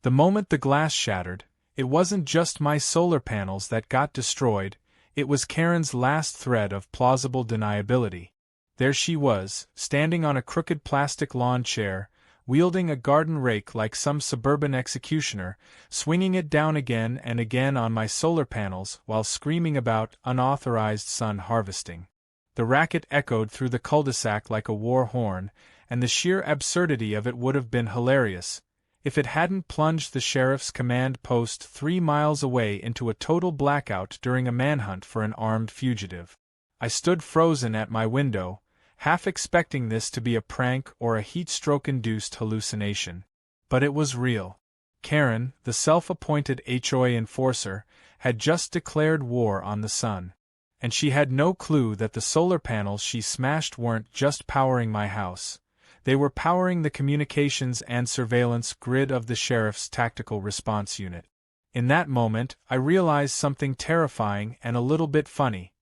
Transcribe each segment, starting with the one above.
The moment the glass shattered, it wasn't just my solar panels that got destroyed, it was Karen's last thread of plausible deniability. There she was, standing on a crooked plastic lawn chair, wielding a garden rake like some suburban executioner, swinging it down again and again on my solar panels while screaming about unauthorized sun harvesting. The racket echoed through the cul-de-sac like a war horn, and the sheer absurdity of it would have been hilarious if it hadn't plunged the sheriff's command post 3 miles away into a total blackout during a manhunt for an armed fugitive. I stood frozen at my window, half expecting this to be a prank or a heat-stroke-induced hallucination. But it was real. Karen, the self-appointed HOA enforcer, had just declared war on the sun. And she had no clue that the solar panels she smashed weren't just powering my house. They were powering the communications and surveillance grid of the sheriff's tactical response unit. In that moment, I realized something terrifying and a little bit funny.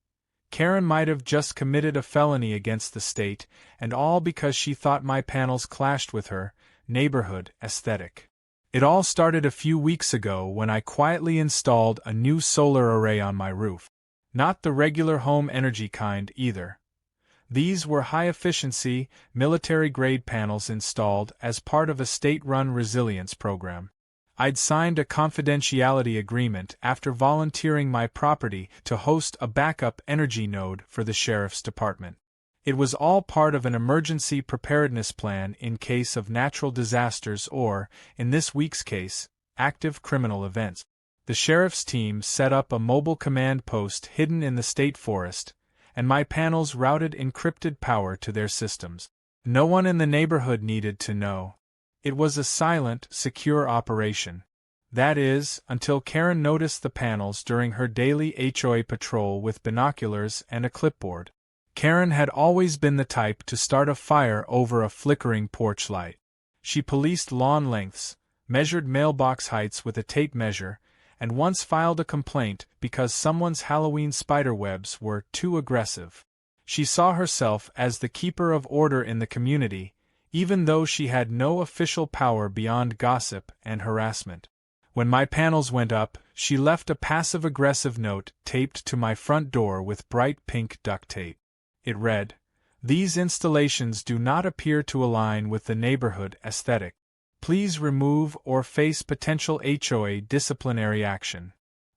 Karen might have just committed a felony against the state, and all because she thought my panels clashed with her neighborhood aesthetic. It all started a few weeks ago when I quietly installed a new solar array on my roof. Not the regular home energy kind either. These were high-efficiency, military-grade panels installed as part of a state-run resilience program. I'd signed a confidentiality agreement after volunteering my property to host a backup energy node for the sheriff's department. It was all part of an emergency preparedness plan in case of natural disasters or, in this week's case, active criminal events. The sheriff's team set up a mobile command post hidden in the state forest, and my panels routed encrypted power to their systems. No one in the neighborhood needed to know. It was a silent, secure operation. That is, until Karen noticed the panels during her daily HOA patrol with binoculars and a clipboard. Karen had always been the type to start a fire over a flickering porch light. She policed lawn lengths, measured mailbox heights with a tape measure, and once filed a complaint because someone's Halloween spiderwebs were too aggressive. She saw herself as the keeper of order in the community, even though she had no official power beyond gossip and harassment. When my panels went up, she left a passive-aggressive note taped to my front door with bright pink duct tape. It read, "These installations do not appear to align with the neighborhood aesthetic. Please remove or face potential HOA disciplinary action."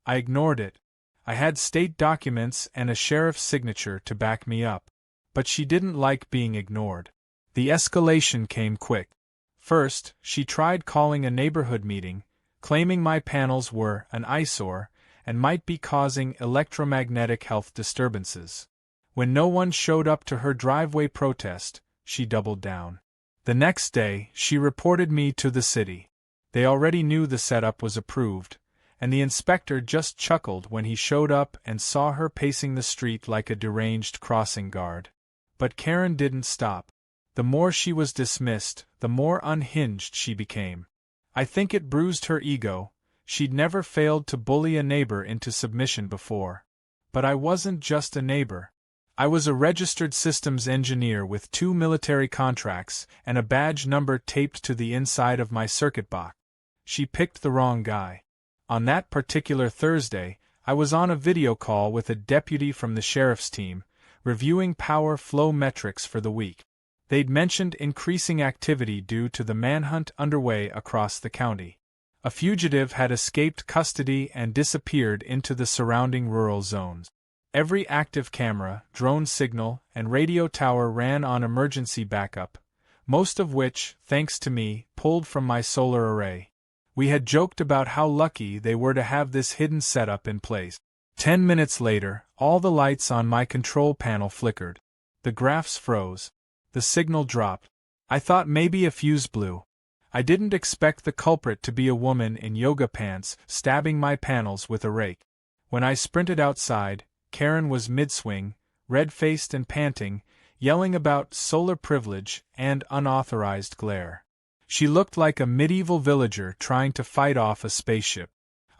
I ignored it. I had state documents and a sheriff's signature to back me up. But she didn't like being ignored. The escalation came quick. First, she tried calling a neighborhood meeting, claiming my panels were an eyesore and might be causing electromagnetic health disturbances. When no one showed up to her driveway protest, she doubled down. The next day, she reported me to the city. They already knew the setup was approved, and the inspector just chuckled when he showed up and saw her pacing the street like a deranged crossing guard. But Karen didn't stop. The more she was dismissed, the more unhinged she became. I think it bruised her ego. She'd never failed to bully a neighbor into submission before. But I wasn't just a neighbor. I was a registered systems engineer with 2 military contracts and a badge number taped to the inside of my circuit box. She picked the wrong guy. On that particular Thursday, I was on a video call with a deputy from the sheriff's team, reviewing power flow metrics for the week. They'd mentioned increasing activity due to the manhunt underway across the county. A fugitive had escaped custody and disappeared into the surrounding rural zones. Every active camera, drone signal, and radio tower ran on emergency backup, most of which, thanks to me, pulled from my solar array. We had joked about how lucky they were to have this hidden setup in place. 10 minutes later, all the lights on my control panel flickered. The graphs froze. The signal dropped. I thought maybe a fuse blew. I didn't expect the culprit to be a woman in yoga pants stabbing my panels with a rake. When I sprinted outside, Karen was mid-swing, red-faced and panting, yelling about solar privilege and unauthorized glare. She looked like a medieval villager trying to fight off a spaceship.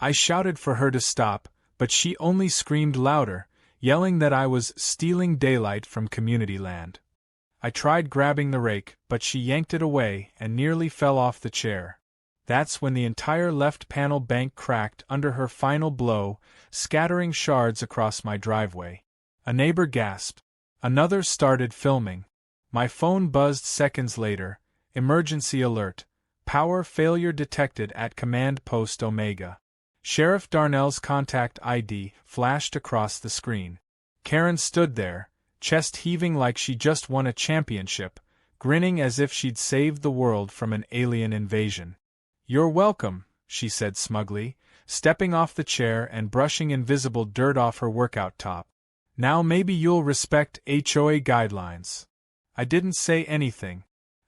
I shouted for her to stop, but she only screamed louder, yelling that I was stealing daylight from community land. I tried grabbing the rake, but she yanked it away and nearly fell off the chair. That's when the entire left panel bank cracked under her final blow, scattering shards across my driveway. A neighbor gasped. Another started filming. My phone buzzed seconds later. Emergency alert. Power failure detected at Command Post Omega. Sheriff Darnell's contact ID flashed across the screen. Karen stood there, chest heaving like she just won a championship, grinning as if she'd saved the world from an alien invasion. "You're welcome," she said smugly, stepping off the chair and brushing invisible dirt off her workout top. "Now maybe you'll respect HOA guidelines." I didn't say anything.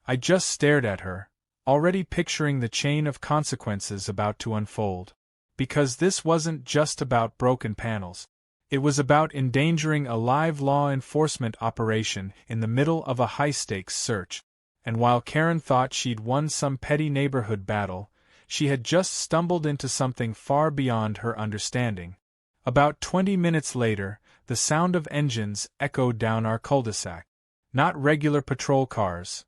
I just stared at her, already picturing the chain of consequences about to unfold. Because this wasn't just about broken panels. It was about endangering a live law enforcement operation in the middle of a high-stakes search. And while Karen thought she'd won some petty neighborhood battle, she had just stumbled into something far beyond her understanding. About 20 minutes later, the sound of engines echoed down our cul-de-sac. Not regular patrol cars.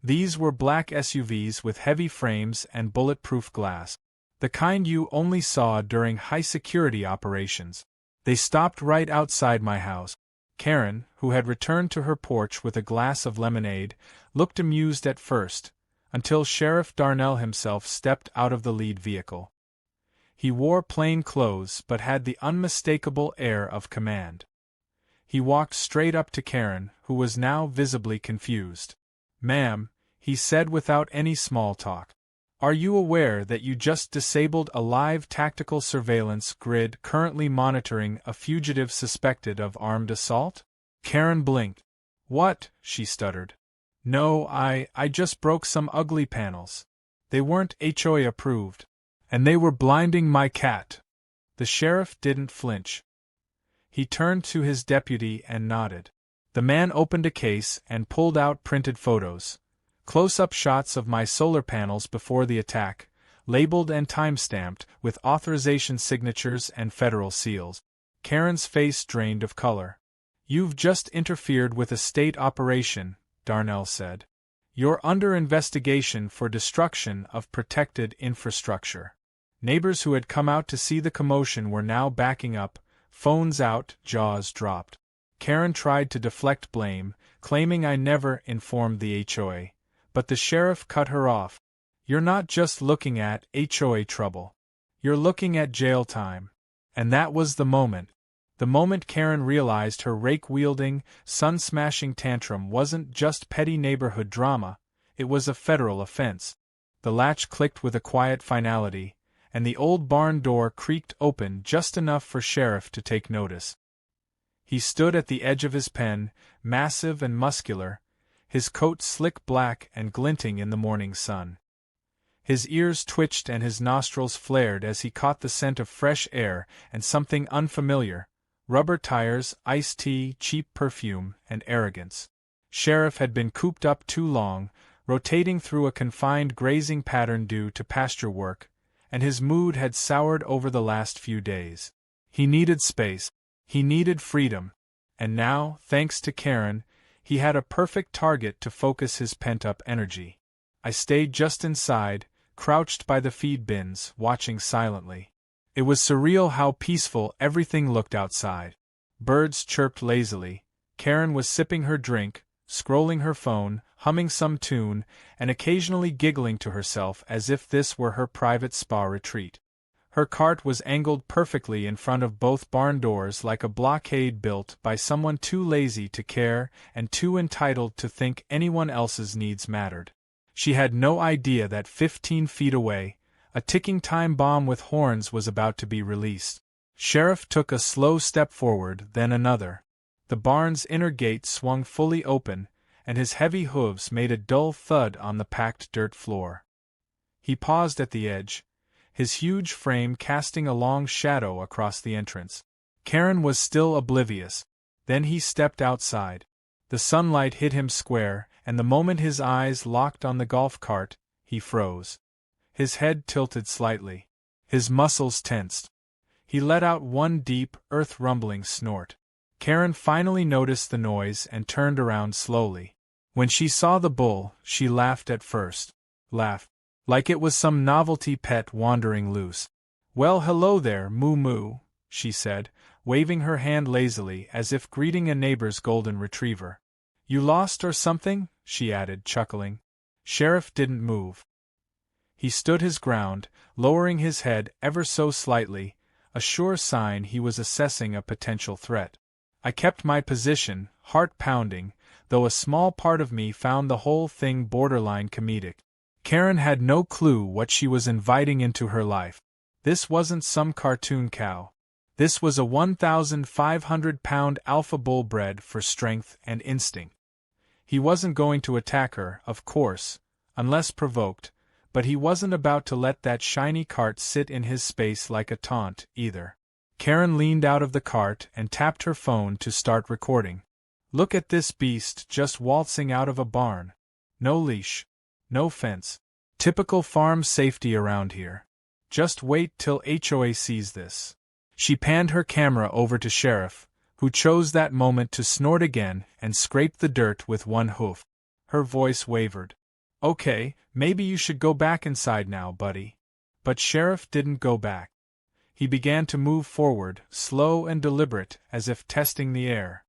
These were black SUVs with heavy frames and bulletproof glass. The kind you only saw during high-security operations. They stopped right outside my house. Karen, who had returned to her porch with a glass of lemonade, looked amused at first, until Sheriff Darnell himself stepped out of the lead vehicle. He wore plain clothes but had the unmistakable air of command. He walked straight up to Karen, who was now visibly confused. "Ma'am," he said without any small talk. "Are you aware that you just disabled a live tactical surveillance grid currently monitoring a fugitive suspected of armed assault?" Karen blinked. "What?" she stuttered. "No, I just broke some ugly panels. They weren't HOA approved. And they were blinding my cat." The sheriff didn't flinch. He turned to his deputy and nodded. The man opened a case and pulled out printed photos. Close-up shots of my solar panels before the attack, labeled and time-stamped with authorization signatures and federal seals. Karen's face drained of color. "You've just interfered with a state operation," Darnell said. "You're under investigation for destruction of protected infrastructure." Neighbors who had come out to see the commotion were now backing up, phones out, jaws dropped. Karen tried to deflect blame, claiming I never informed the HOA. But the sheriff cut her off. "You're not just looking at HOA trouble. You're looking at jail time." And that was the moment. The moment Karen realized her rake-wielding, sun-smashing tantrum wasn't just petty neighborhood drama, it was a federal offense. The latch clicked with a quiet finality, and the old barn door creaked open just enough for Sheriff to take notice. He stood at the edge of his pen, massive and muscular, his coat slick black and glinting in the morning sun. His ears twitched and his nostrils flared as he caught the scent of fresh air and something unfamiliar: rubber tires, iced tea, cheap perfume, and arrogance. Sheriff had been cooped up too long, rotating through a confined grazing pattern due to pasture work, and his mood had soured over the last few days. He needed space. He needed freedom. And now, thanks to Karen, he had a perfect target to focus his pent-up energy. I stayed just inside, crouched by the feed bins, watching silently. It was surreal how peaceful everything looked outside. Birds chirped lazily, Karen was sipping her drink, scrolling her phone, humming some tune, and occasionally giggling to herself as if this were her private spa retreat. Her cart was angled perfectly in front of both barn doors like a blockade built by someone too lazy to care and too entitled to think anyone else's needs mattered. She had no idea that 15 feet away, a ticking time bomb with horns was about to be released. Sheriff took a slow step forward, then another. The barn's inner gate swung fully open, and his heavy hooves made a dull thud on the packed dirt floor. He paused at the edge, his huge frame casting a long shadow across the entrance. Karen was still oblivious. Then he stepped outside. The sunlight hit him square, and the moment his eyes locked on the golf cart, he froze. His head tilted slightly. His muscles tensed. He let out one deep, earth-rumbling snort. Karen finally noticed the noise and turned around slowly. When she saw the bull, she laughed at first. Laughed. like it was some novelty pet wandering loose. "Well, hello there, Moo Moo," she said, waving her hand lazily as if greeting a neighbor's golden retriever. "You lost or something?" she added, chuckling. Sheriff didn't move. He stood his ground, lowering his head ever so slightly, a sure sign he was assessing a potential threat. I kept my position, heart pounding, though a small part of me found the whole thing borderline comedic. Karen had no clue what she was inviting into her life. This wasn't some cartoon cow. This was a 1,500-pound alpha bull bred for strength and instinct. He wasn't going to attack her, of course, unless provoked, but he wasn't about to let that shiny cart sit in his space like a taunt, either. Karen leaned out of the cart and tapped her phone to start recording. "Look at this beast just waltzing out of a barn. No leash. No fence. Typical farm safety around here. Just wait till HOA sees this." She panned her camera over to Sheriff, who chose that moment to snort again and scrape the dirt with one hoof. Her voice wavered. "Okay, maybe you should go back inside now, buddy." But Sheriff didn't go back. He began to move forward, slow and deliberate, as if testing the air.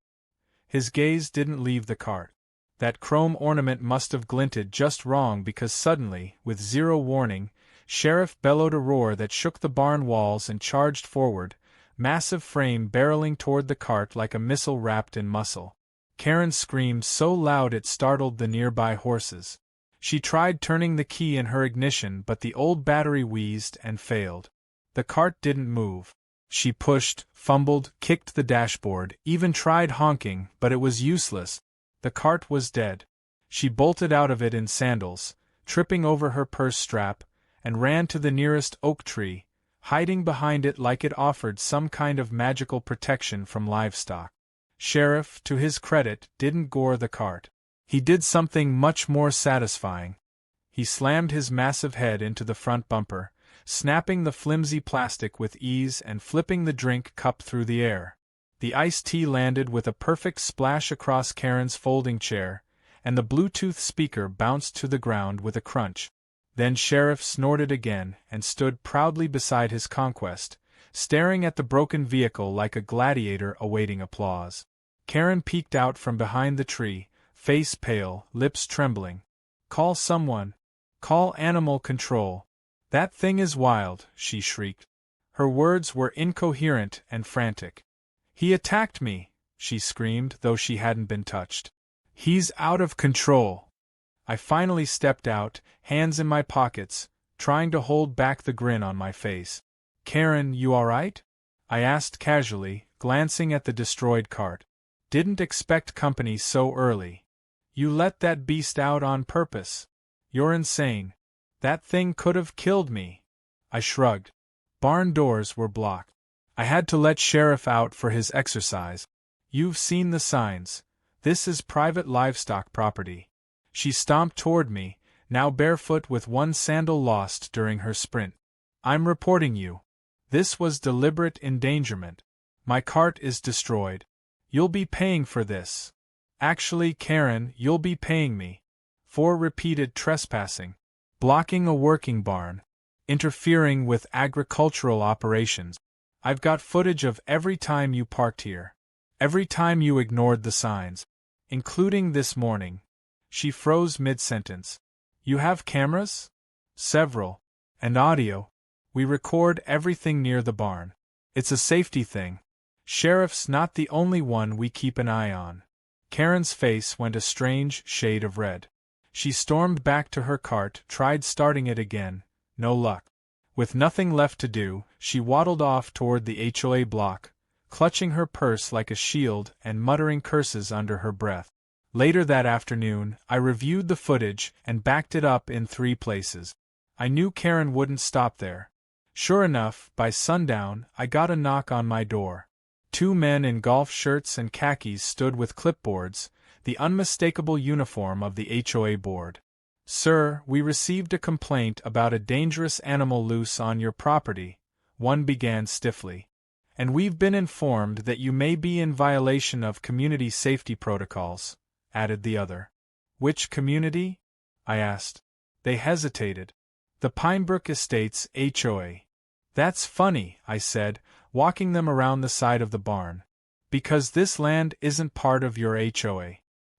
His gaze didn't leave the cart. That chrome ornament must have glinted just wrong because suddenly, with zero warning, Sheriff bellowed a roar that shook the barn walls and charged forward, massive frame barreling toward the cart like a missile wrapped in muscle. Karen screamed so loud it startled the nearby horses. She tried turning the key in her ignition, but the old battery wheezed and failed. The cart didn't move. She pushed, fumbled, kicked the dashboard, even tried honking, but it was useless. The cart was dead. She bolted out of it in sandals, tripping over her purse strap, and ran to the nearest oak tree, hiding behind it like it offered some kind of magical protection from livestock. Sheriff, to his credit, didn't gore the cart. He did something much more satisfying. He slammed his massive head into the front bumper, snapping the flimsy plastic with ease and flipping the drink cup through the air. The iced tea landed with a perfect splash across Karen's folding chair, and the Bluetooth speaker bounced to the ground with a crunch. Then Sheriff snorted again and stood proudly beside his conquest, staring at the broken vehicle like a gladiator awaiting applause. Karen peeked out from behind the tree, face pale, lips trembling. "Call someone. Call animal control. That thing is wild," she shrieked. Her words were incoherent and frantic. "He attacked me," she screamed, though she hadn't been touched. "He's out of control." I finally stepped out, hands in my pockets, trying to hold back the grin on my face. "Karen, you all right?" I asked casually, glancing at the destroyed cart. "Didn't expect company so early. You let that beast out on purpose. You're insane. That thing could have killed me." I shrugged. Barn doors were blocked. I had to let Sheriff out for his exercise. "You've seen the signs. This is private livestock property." She stomped toward me, now barefoot with one sandal lost during her sprint. "I'm reporting you. This was deliberate endangerment. My cart is destroyed. You'll be paying for this. Actually, Karen, you'll be paying me. For repeated trespassing. Blocking a working barn. Interfering with agricultural operations. I've got footage of every time you parked here. Every time you ignored the signs. Including this morning." She froze mid-sentence. "You have cameras?" "Several. And audio. We record everything near the barn. It's a safety thing. Sheriff's not the only one we keep an eye on." Karen's face went a strange shade of red. She stormed back to her cart, tried starting it again. No luck. With nothing left to do, she waddled off toward the HOA block, clutching her purse like a shield and muttering curses under her breath. Later that afternoon, I reviewed the footage and backed it up in 3 places. I knew Karen wouldn't stop there. Sure enough, by sundown, I got a knock on my door. 2 men in golf shirts and khakis stood with clipboards, the unmistakable uniform of the HOA board. "Sir, we received a complaint about a dangerous animal loose on your property," one began stiffly. "And we've been informed that you may be in violation of community safety protocols," added the other. "Which community?" I asked. They hesitated. The Pinebrook Estates HOA. That's funny, I said, walking them around the side of the barn. Because this land isn't part of your HOA.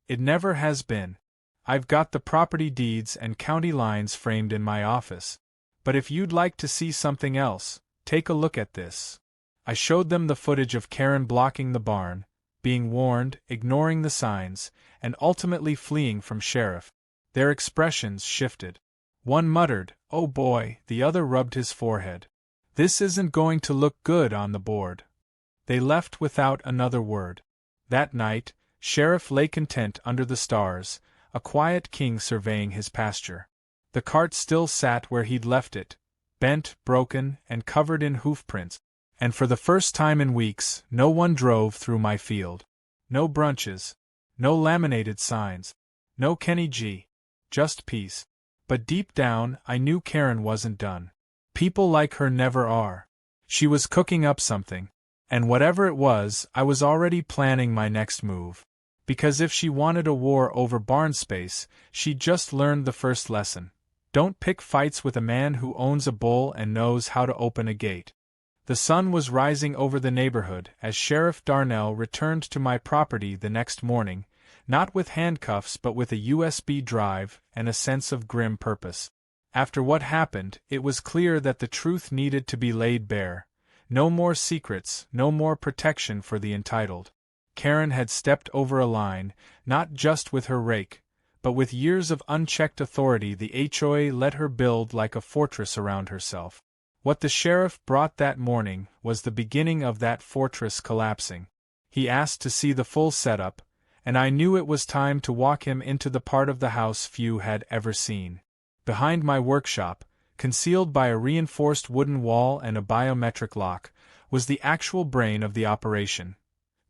It never has been. I've got the property deeds and county lines framed in my office. But if you'd like to see something else, take a look at this. I showed them the footage of Karen blocking the barn, being warned, ignoring the signs, and ultimately fleeing from sheriff. Their expressions shifted. One muttered, "Oh boy," the other rubbed his forehead. "This isn't going to look good on the board." They left without another word. That night, Sheriff lay content under the stars, a quiet king surveying his pasture. The cart still sat where he'd left it, bent, broken, and covered in hoofprints. And for the first time in weeks, no one drove through my field. No brunches. No laminated signs. No Kenny G. Just peace. But deep down, I knew Karen wasn't done. People like her never are. She was cooking up something. And whatever it was, I was already planning my next move. Because if she wanted a war over barn space, she'd just learned the first lesson. Don't pick fights with a man who owns a bull and knows how to open a gate. The sun was rising over the neighborhood as Sheriff Darnell returned to my property the next morning, not with handcuffs but with a USB drive and a sense of grim purpose. After what happened, it was clear that the truth needed to be laid bare. No more secrets, no more protection for the entitled. Karen had stepped over a line, not just with her rake, but with years of unchecked authority the HOA let her build like a fortress around herself. What the sheriff brought that morning was the beginning of that fortress collapsing. He asked to see the full setup, and I knew it was time to walk him into the part of the house few had ever seen. Behind my workshop, concealed by a reinforced wooden wall and a biometric lock, was the actual brain of the operation.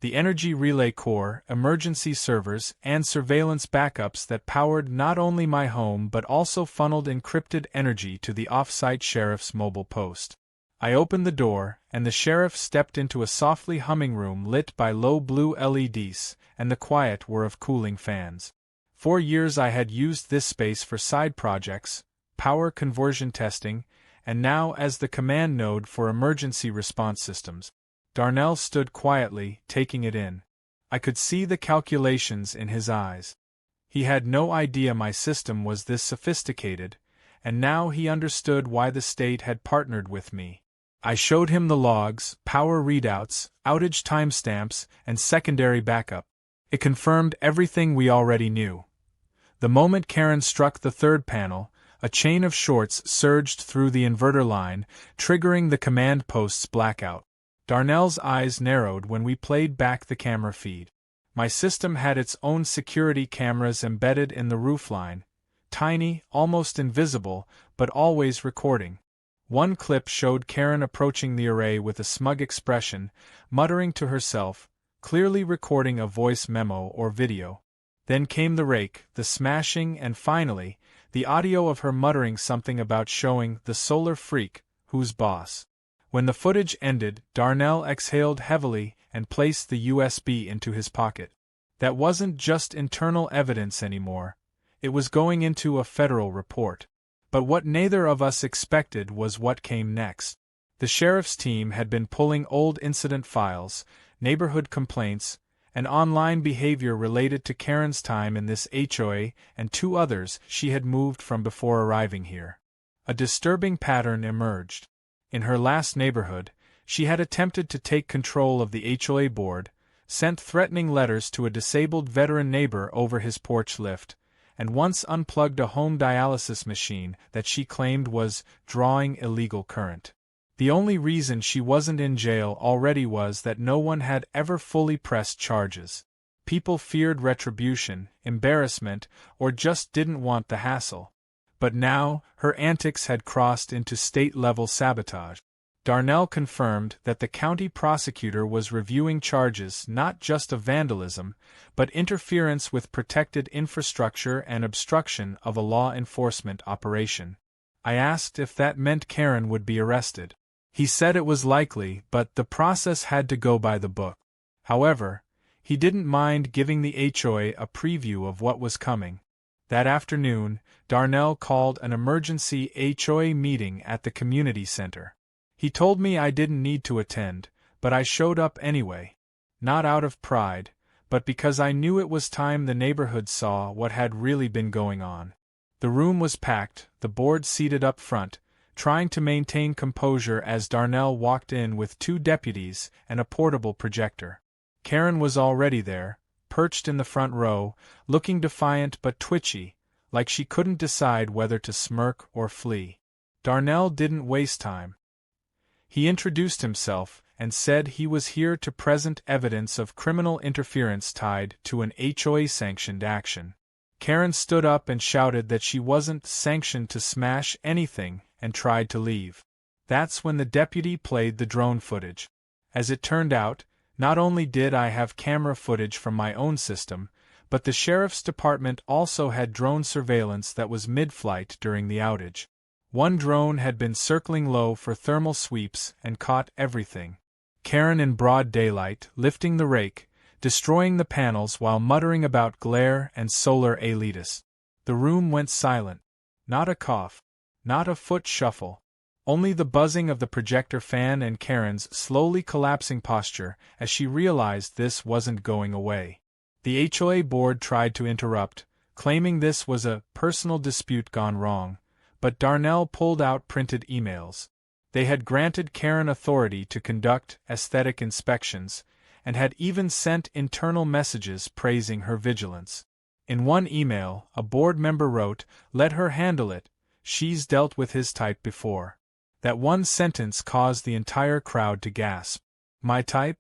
The energy relay core, emergency servers, and surveillance backups that powered not only my home but also funneled encrypted energy to the off-site sheriff's mobile post. I opened the door, and the sheriff stepped into a softly humming room lit by low blue LEDs, and the quiet whir of cooling fans. For years I had used this space for side projects, power conversion testing, and now as the command node for emergency response systems. Darnell stood quietly, taking it in. I could see the calculations in his eyes. He had no idea my system was this sophisticated, and now he understood why the state had partnered with me. I showed him the logs, power readouts, outage timestamps, and secondary backup. It confirmed everything we already knew. The moment Karen struck the third panel, a chain of shorts surged through the inverter line, triggering the command post's blackout. Darnell's eyes narrowed when we played back the camera feed. My system had its own security cameras embedded in the roofline, tiny, almost invisible, but always recording. One clip showed Karen approaching the array with a smug expression, muttering to herself, clearly recording a voice memo or video. Then came the rake, the smashing, and finally, the audio of her muttering something about showing the solar freak who's boss. When the footage ended, Darnell exhaled heavily and placed the USB into his pocket. That wasn't just internal evidence anymore. It was going into a federal report. But what neither of us expected was what came next. The sheriff's team had been pulling old incident files, neighborhood complaints, and online behavior related to Karen's time in this HOA and two others she had moved from before arriving here. A disturbing pattern emerged. In her last neighborhood, she had attempted to take control of the HOA board, sent threatening letters to a disabled veteran neighbor over his porch lift, and once unplugged a home dialysis machine that she claimed was drawing illegal current. The only reason she wasn't in jail already was that no one had ever fully pressed charges. People feared retribution, embarrassment, or just didn't want the hassle. But now, her antics had crossed into state-level sabotage. Darnell confirmed that the county prosecutor was reviewing charges not just of vandalism, but interference with protected infrastructure and obstruction of a law enforcement operation. I asked if that meant Karen would be arrested. He said it was likely, but the process had to go by the book. However, he didn't mind giving the HOA a preview of what was coming. That afternoon, Darnell called an emergency HOA meeting at the community center. He told me I didn't need to attend, but I showed up anyway. Not out of pride, but because I knew it was time the neighborhood saw what had really been going on. The room was packed, the board seated up front, trying to maintain composure as Darnell walked in with 2 deputies and a portable projector. Karen was already there, perched in the front row, looking defiant but twitchy, like she couldn't decide whether to smirk or flee. Darnell didn't waste time. He introduced himself and said he was here to present evidence of criminal interference tied to an HOA-sanctioned action. Karen stood up and shouted that she wasn't sanctioned to smash anything and tried to leave. That's when the deputy played the drone footage. As it turned out, not only did I have camera footage from my own system, but the sheriff's department also had drone surveillance that was mid-flight during the outage. One drone had been circling low for thermal sweeps and caught everything. Karen in broad daylight, lifting the rake, destroying the panels while muttering about glare and solar elitists. The room went silent. Not a cough. Not a foot shuffle. Only the buzzing of the projector fan and Karen's slowly collapsing posture as she realized this wasn't going away. The HOA board tried to interrupt, claiming this was a personal dispute gone wrong, but Darnell pulled out printed emails. They had granted Karen authority to conduct aesthetic inspections, and had even sent internal messages praising her vigilance. In one email, a board member wrote, "Let her handle it, she's dealt with his type before." That one sentence caused the entire crowd to gasp. My type?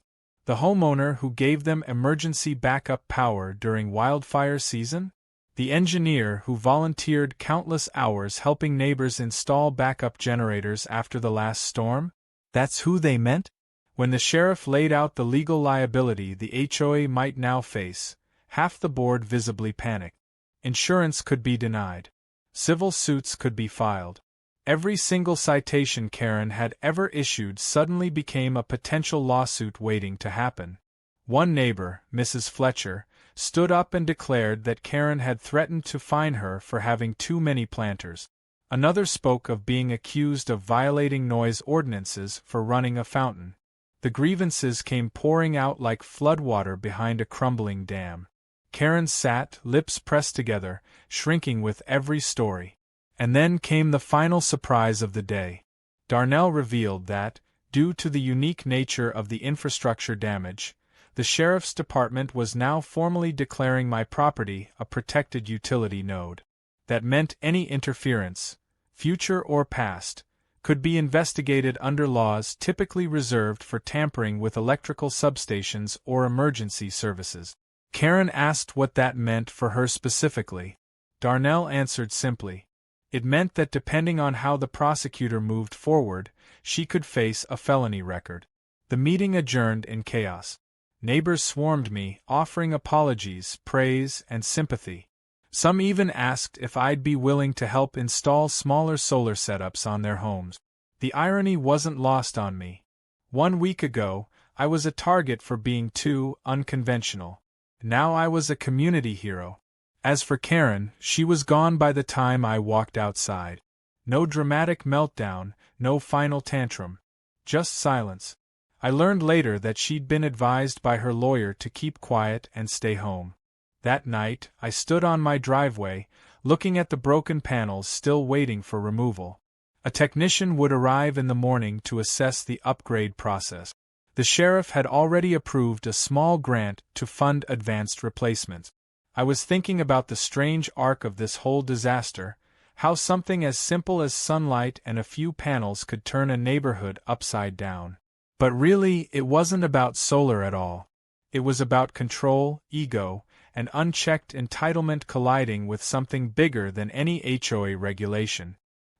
The homeowner who gave them emergency backup power during wildfire season? The engineer who volunteered countless hours helping neighbors install backup generators after the last storm? That's who they meant? When the sheriff laid out the legal liability the HOA might now face, half the board visibly panicked. Insurance could be denied. Civil suits could be filed. Every single citation Karen had ever issued suddenly became a potential lawsuit waiting to happen. One neighbor, Mrs. Fletcher, stood up and declared that Karen had threatened to fine her for having too many planters. Another spoke of being accused of violating noise ordinances for running a fountain. The grievances came pouring out like floodwater behind a crumbling dam. Karen sat, lips pressed together, shrinking with every story. And then came the final surprise of the day. Darnell revealed that, due to the unique nature of the infrastructure damage, the sheriff's department was now formally declaring my property a protected utility node. That meant any interference, future or past, could be investigated under laws typically reserved for tampering with electrical substations or emergency services. Karen asked what that meant for her specifically. Darnell answered simply. It meant that depending on how the prosecutor moved forward, she could face a felony record. The meeting adjourned in chaos. Neighbors swarmed me, offering apologies, praise, and sympathy. Some even asked if I'd be willing to help install smaller solar setups on their homes. The irony wasn't lost on me. 1 week ago, I was a target for being too unconventional. Now I was a community hero. As for Karen, she was gone by the time I walked outside. No dramatic meltdown, no final tantrum. Just silence. I learned later that she'd been advised by her lawyer to keep quiet and stay home. That night, I stood on my driveway, looking at the broken panels still waiting for removal. A technician would arrive in the morning to assess the upgrade process. The sheriff had already approved a small grant to fund advanced replacements. I was thinking about the strange arc of this whole disaster, how something as simple as sunlight and a few panels could turn a neighborhood upside down. But really, it wasn't about solar at all. It was about control, ego, and unchecked entitlement colliding with something bigger than any HOA regulation.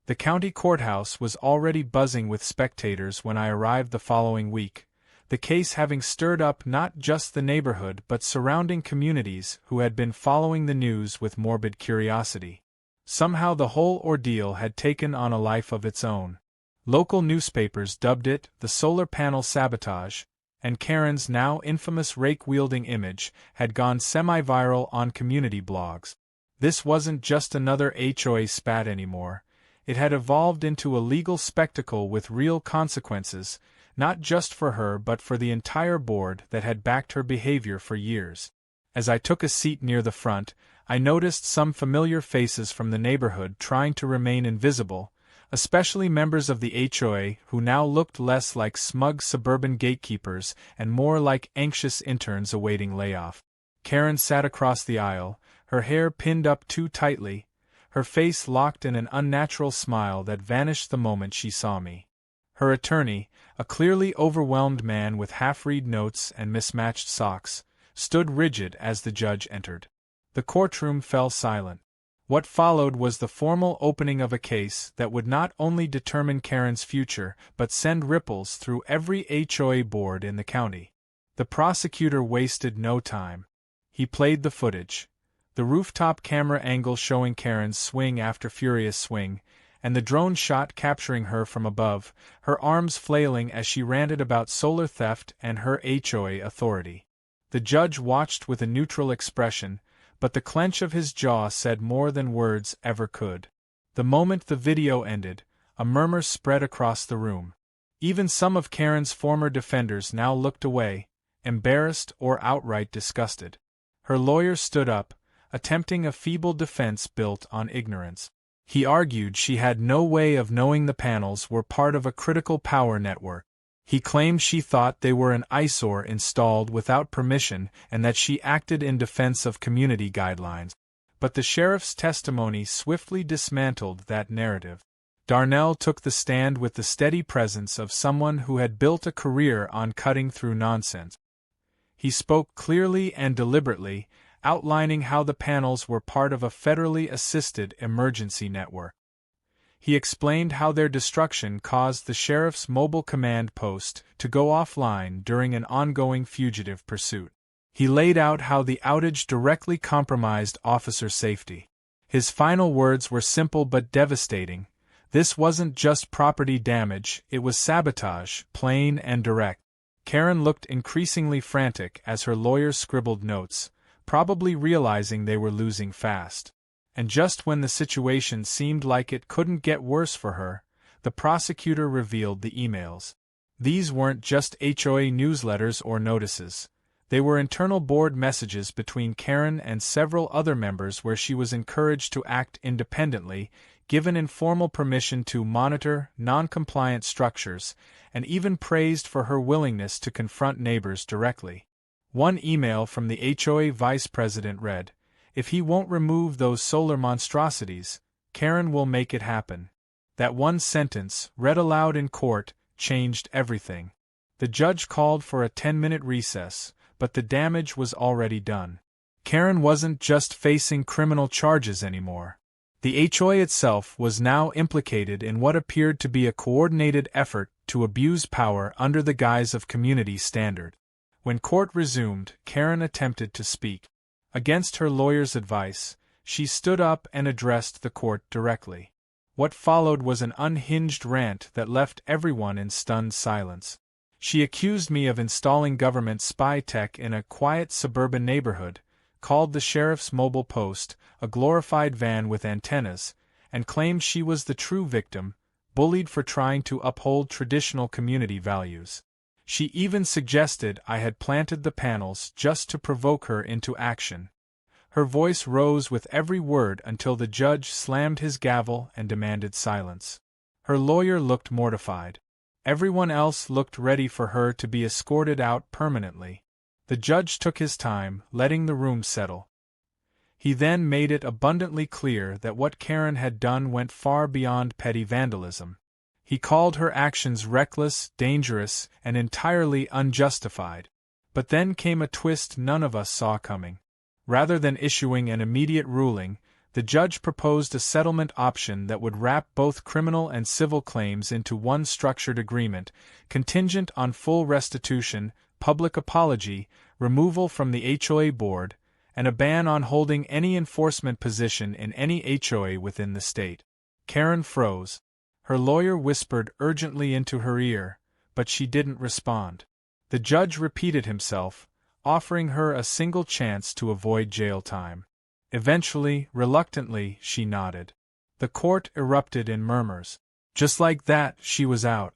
The county courthouse was already buzzing with spectators when I arrived the following week, the case having stirred up not just the neighborhood but surrounding communities who had been following the news with morbid curiosity. Somehow the whole ordeal had taken on a life of its own. Local newspapers dubbed it the solar panel sabotage, and Karen's now infamous rake-wielding image had gone semi-viral on community blogs. This wasn't just another HOA spat anymore. It had evolved into a legal spectacle with real consequences, not just for her but for the entire board that had backed her behavior for years. As I took a seat near the front, I noticed some familiar faces from the neighborhood trying to remain invisible, especially members of the HOA who now looked less like smug suburban gatekeepers and more like anxious interns awaiting layoff. Karen sat across the aisle, her hair pinned up too tightly, her face locked in an unnatural smile that vanished the moment she saw me. Her attorney, a clearly overwhelmed man with half-read notes and mismatched socks, stood rigid as the judge entered. The courtroom fell silent. What followed was the formal opening of a case that would not only determine Karen's future but send ripples through every HOA board in the county. The prosecutor wasted no time. He played the footage. The rooftop camera angle showing Karen's swing after furious swing, and the drone shot capturing her from above, her arms flailing as she ranted about solar theft and her HOA authority. The judge watched with a neutral expression, but the clench of his jaw said more than words ever could. The moment the video ended, a murmur spread across the room. Even some of Karen's former defenders now looked away, embarrassed or outright disgusted. Her lawyer stood up, attempting a feeble defense built on ignorance. He argued she had no way of knowing the panels were part of a critical power network. He claimed she thought they were an eyesore installed without permission and that she acted in defense of community guidelines. But the sheriff's testimony swiftly dismantled that narrative. Darnell took the stand with the steady presence of someone who had built a career on cutting through nonsense. He spoke clearly and deliberately, outlining how the panels were part of a federally assisted emergency network. He explained how their destruction caused the sheriff's mobile command post to go offline during an ongoing fugitive pursuit. He laid out how the outage directly compromised officer safety. His final words were simple but devastating. This wasn't just property damage, it was sabotage, plain and direct. Karen looked increasingly frantic as her lawyer scribbled notes, probably realizing they were losing fast. And just when the situation seemed like it couldn't get worse for her, the prosecutor revealed the emails. These weren't just HOA newsletters or notices. They were internal board messages between Karen and several other members where she was encouraged to act independently, given informal permission to monitor non-compliant structures, and even praised for her willingness to confront neighbors directly. One email from the HOA vice president read, "If he won't remove those solar monstrosities, Karen will make it happen." That one sentence, read aloud in court, changed everything. The judge called for a 10-minute recess, but the damage was already done. Karen wasn't just facing criminal charges anymore. The HOA itself was now implicated in what appeared to be a coordinated effort to abuse power under the guise of community standard. When court resumed, Karen attempted to speak. Against her lawyer's advice, she stood up and addressed the court directly. What followed was an unhinged rant that left everyone in stunned silence. She accused me of installing government spy tech in a quiet suburban neighborhood, called the sheriff's mobile post a glorified van with antennas, and claimed she was the true victim, bullied for trying to uphold traditional community values. She even suggested I had planted the panels just to provoke her into action. Her voice rose with every word until the judge slammed his gavel and demanded silence. Her lawyer looked mortified. Everyone else looked ready for her to be escorted out permanently. The judge took his time, letting the room settle. He then made it abundantly clear that what Karen had done went far beyond petty vandalism. He called her actions reckless, dangerous, and entirely unjustified. But then came a twist none of us saw coming. Rather than issuing an immediate ruling, the judge proposed a settlement option that would wrap both criminal and civil claims into one structured agreement, contingent on full restitution, public apology, removal from the HOA board, and a ban on holding any enforcement position in any HOA within the state. Karen froze. Her lawyer whispered urgently into her ear, but she didn't respond. The judge repeated himself, offering her a single chance to avoid jail time. Eventually, reluctantly, she nodded. The court erupted in murmurs. Just like that, she was out.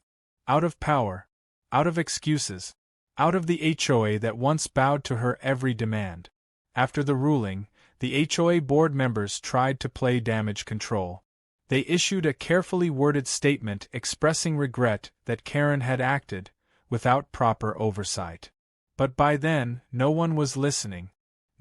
Out of power. Out of excuses. Out of the HOA that once bowed to her every demand. After the ruling, the HOA board members tried to play damage control. They issued a carefully worded statement expressing regret that Karen had acted without proper oversight. But by then, no one was listening.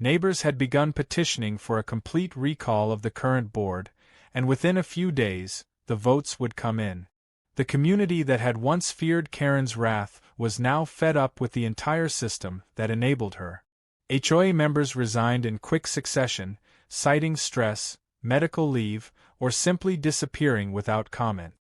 Neighbors had begun petitioning for a complete recall of the current board, and within a few days, the votes would come in. The community that had once feared Karen's wrath was now fed up with the entire system that enabled her. HOA members resigned in quick succession, citing stress, medical leave, or simply disappearing without comment.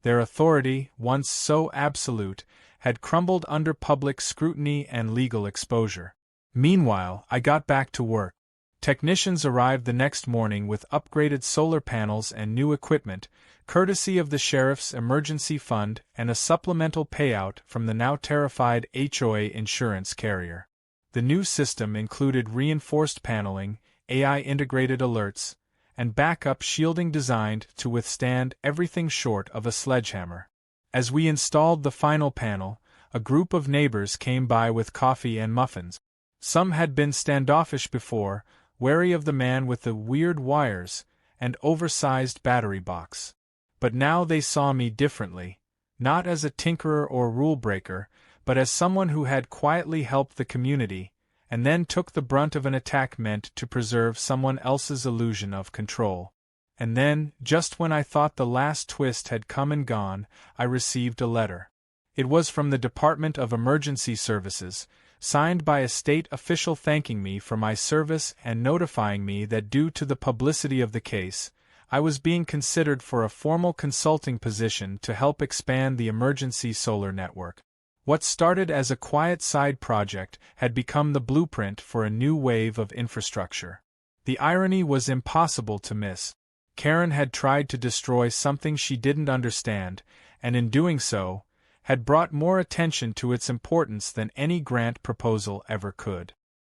Their authority, once so absolute, had crumbled under public scrutiny and legal exposure. Meanwhile, I got back to work. Technicians arrived the next morning with upgraded solar panels and new equipment, courtesy of the sheriff's emergency fund and a supplemental payout from the now terrified HOA insurance carrier. The new system included reinforced paneling, AI-integrated alerts, and backup shielding designed to withstand everything short of a sledgehammer. As we installed the final panel, a group of neighbors came by with coffee and muffins. Some had been standoffish before, wary of the man with the weird wires and oversized battery box. But now they saw me differently, not as a tinkerer or rule-breaker, but as someone who had quietly helped the community, and then took the brunt of an attack meant to preserve someone else's illusion of control. And then, just when I thought the last twist had come and gone, I received a letter. It was from the Department of Emergency Services, signed by a state official thanking me for my service and notifying me that due to the publicity of the case, I was being considered for a formal consulting position to help expand the emergency solar network. What started as a quiet side project had become the blueprint for a new wave of infrastructure. The irony was impossible to miss. Karen had tried to destroy something she didn't understand, and in doing so, had brought more attention to its importance than any grant proposal ever could.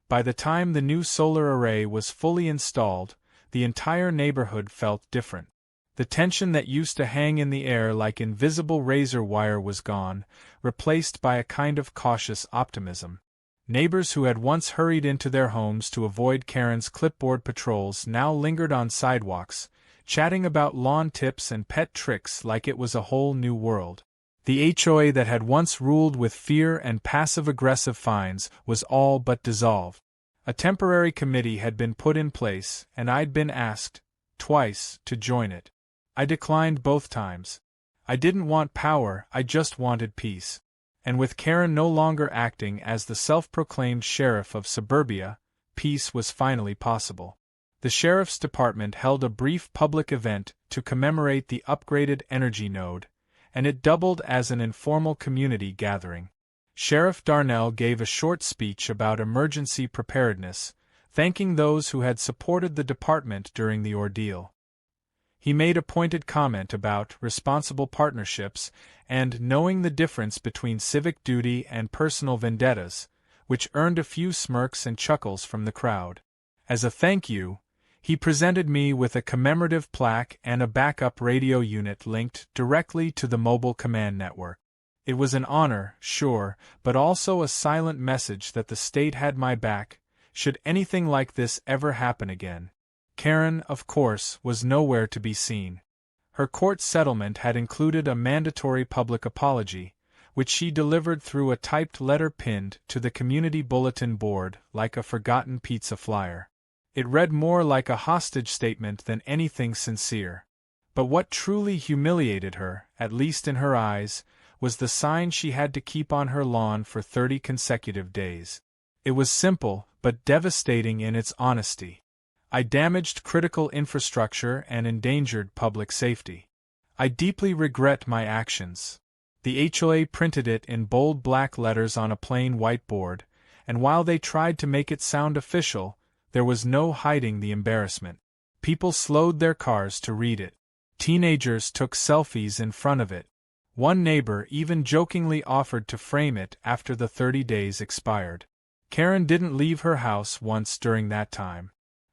By the time the new solar array was fully installed, the entire neighborhood felt different. The tension that used to hang in the air like invisible razor wire was gone, replaced by a kind of cautious optimism. Neighbors who had once hurried into their homes to avoid Karen's clipboard patrols now lingered on sidewalks, chatting about lawn tips and pet tricks like it was a whole new world. The HOA that had once ruled with fear and passive-aggressive fines was all but dissolved. A temporary committee had been put in place, and I'd been asked, twice, to join it. I declined both times. I didn't want power, I just wanted peace. And with Karen no longer acting as the self-proclaimed sheriff of suburbia, peace was finally possible. The sheriff's department held a brief public event to commemorate the upgraded energy node, and it doubled as an informal community gathering. Sheriff Darnell gave a short speech about emergency preparedness, thanking those who had supported the department during the ordeal. He made a pointed comment about responsible partnerships and knowing the difference between civic duty and personal vendettas, which earned a few smirks and chuckles from the crowd. As a thank you, he presented me with a commemorative plaque and a backup radio unit linked directly to the mobile command network. It was an honor, sure, but also a silent message that the state had my back, should anything like this ever happen again. Karen, of course, was nowhere to be seen. Her court settlement had included a mandatory public apology, which she delivered through a typed letter pinned to the community bulletin board like a forgotten pizza flyer. It read more like a hostage statement than anything sincere. But what truly humiliated her, at least in her eyes, was the sign she had to keep on her lawn for 30 consecutive days. It was simple, but devastating in its honesty. I damaged critical infrastructure and endangered public safety. I deeply regret my actions. The HOA printed it in bold black letters on a plain whiteboard, and while they tried to make it sound official, there was no hiding the embarrassment. People slowed their cars to read it. Teenagers took selfies in front of it. One neighbor even jokingly offered to frame it after the 30 days expired. Karen didn't leave her house once during that time.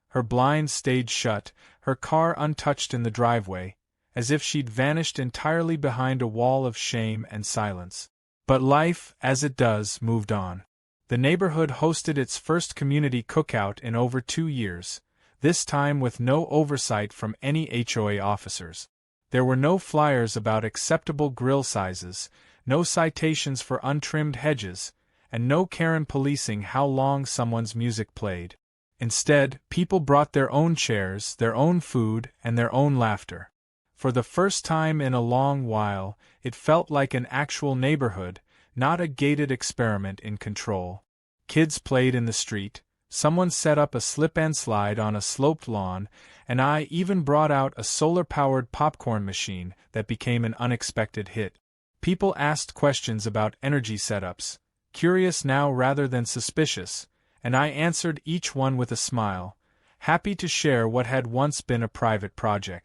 Her blinds stayed shut, her car untouched in the driveway, as if she'd vanished entirely behind a wall of shame and silence. But life, as it does, moved on. The neighborhood hosted its first community cookout in over 2 years, this time with no oversight from any HOA officers. There were no flyers about acceptable grill sizes, no citations for untrimmed hedges, and no Karen policing how long someone's music played. Instead, people brought their own chairs, their own food, and their own laughter. For the first time in a long while, it felt like an actual neighborhood, not a gated experiment in control. Kids played in the street, someone set up a slip-and-slide on a sloped lawn, and I even brought out a solar-powered popcorn machine that became an unexpected hit. People asked questions about energy setups, curious now rather than suspicious, and I answered each one with a smile, happy to share what had once been a private project.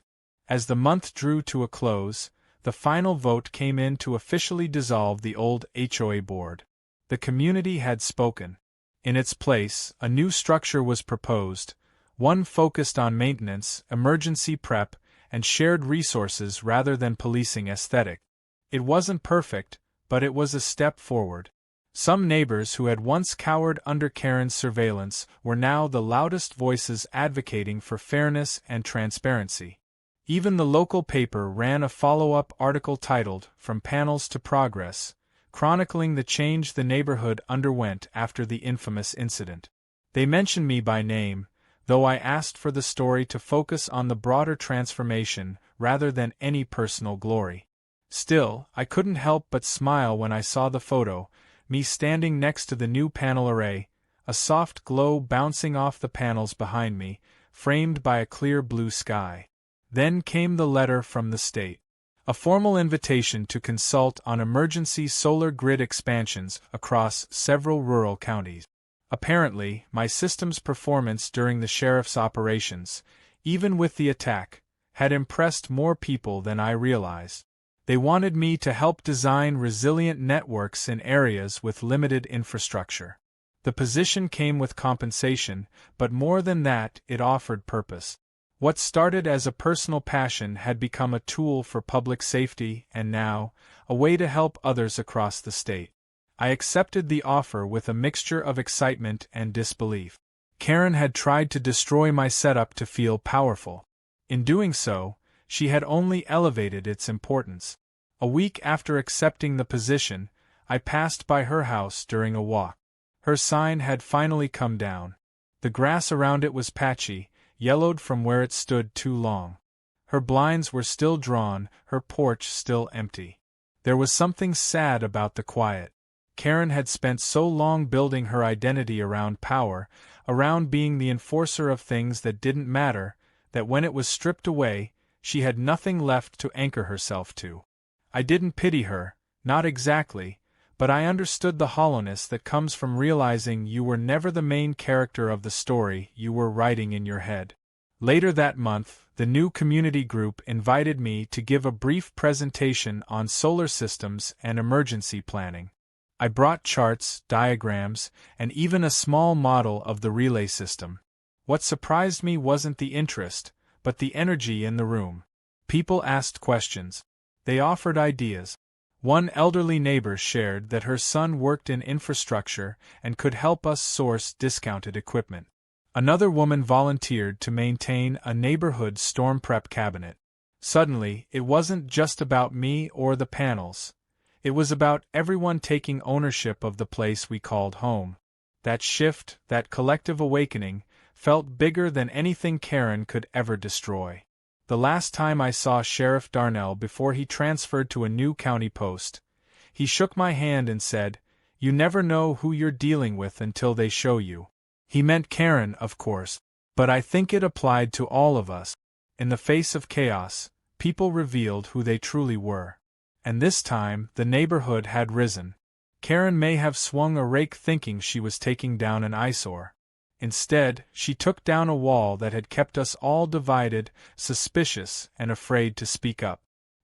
As the month drew to a close, the final vote came in to officially dissolve the old HOA board. The community had spoken. In its place, a new structure was proposed, one focused on maintenance, emergency prep, and shared resources rather than policing aesthetic. It wasn't perfect, but it was a step forward. Some neighbors who had once cowered under Karen's surveillance were now the loudest voices advocating for fairness and transparency. Even the local paper ran a follow-up article titled, "From Panels to Progress," chronicling the change the neighborhood underwent after the infamous incident. They mentioned me by name, though I asked for the story to focus on the broader transformation rather than any personal glory. Still, I couldn't help but smile when I saw the photo, me standing next to the new panel array, a soft glow bouncing off the panels behind me, framed by a clear blue sky. Then came the letter from the state. A formal invitation to consult on emergency solar grid expansions across several rural counties. Apparently, my system's performance during the sheriff's operations, even with the attack, had impressed more people than I realized. They wanted me to help design resilient networks in areas with limited infrastructure. The position came with compensation, but more than that, it offered purpose. What started as a personal passion had become a tool for public safety and now, a way to help others across the state. I accepted the offer with a mixture of excitement and disbelief. Karen had tried to destroy my setup to feel powerful. In doing so, she had only elevated its importance. A week after accepting the position, I passed by her house during a walk. Her sign had finally come down. The grass around it was patchy, yellowed from where it stood too long. Her blinds were still drawn, her porch still empty. There was something sad about the quiet. Karen had spent so long building her identity around power, around being the enforcer of things that didn't matter, that when it was stripped away, she had nothing left to anchor herself to. I didn't pity her, not exactly, but I understood the hollowness that comes from realizing you were never the main character of the story you were writing in your head. Later that month, the new community group invited me to give a brief presentation on solar systems and emergency planning. I brought charts, diagrams, and even a small model of the relay system. What surprised me wasn't the interest, but the energy in the room. People asked questions. They offered ideas. One elderly neighbor shared that her son worked in infrastructure and could help us source discounted equipment. Another woman volunteered to maintain a neighborhood storm prep cabinet. Suddenly, it wasn't just about me or the panels. It was about everyone taking ownership of the place we called home. That shift, that collective awakening, felt bigger than anything Karen could ever destroy. The last time I saw Sheriff Darnell before he transferred to a new county post, he shook my hand and said, "You never know who you're dealing with until they show you." He meant Karen, of course, but I think it applied to all of us. In the face of chaos, people revealed who they truly were. And this time, the neighborhood had risen. Karen may have swung a rake thinking she was taking down an eyesore. Instead, she took down a wall that had kept us all divided, suspicious, and afraid to speak up.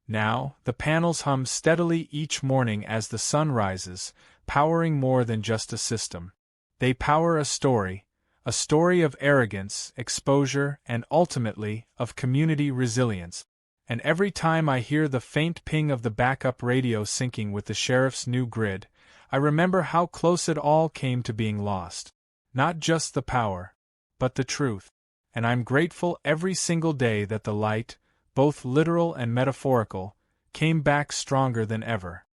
Now, the panels hum steadily each morning as the sun rises, powering more than just a system. They power a A story of arrogance, exposure, and ultimately, of community resilience. And every time I hear the faint ping of the backup radio syncing with the sheriff's new grid, I remember how close it all came to being lost. Not just the power, but the truth. And I'm grateful every single day that the light, both literal and metaphorical, came back stronger than ever.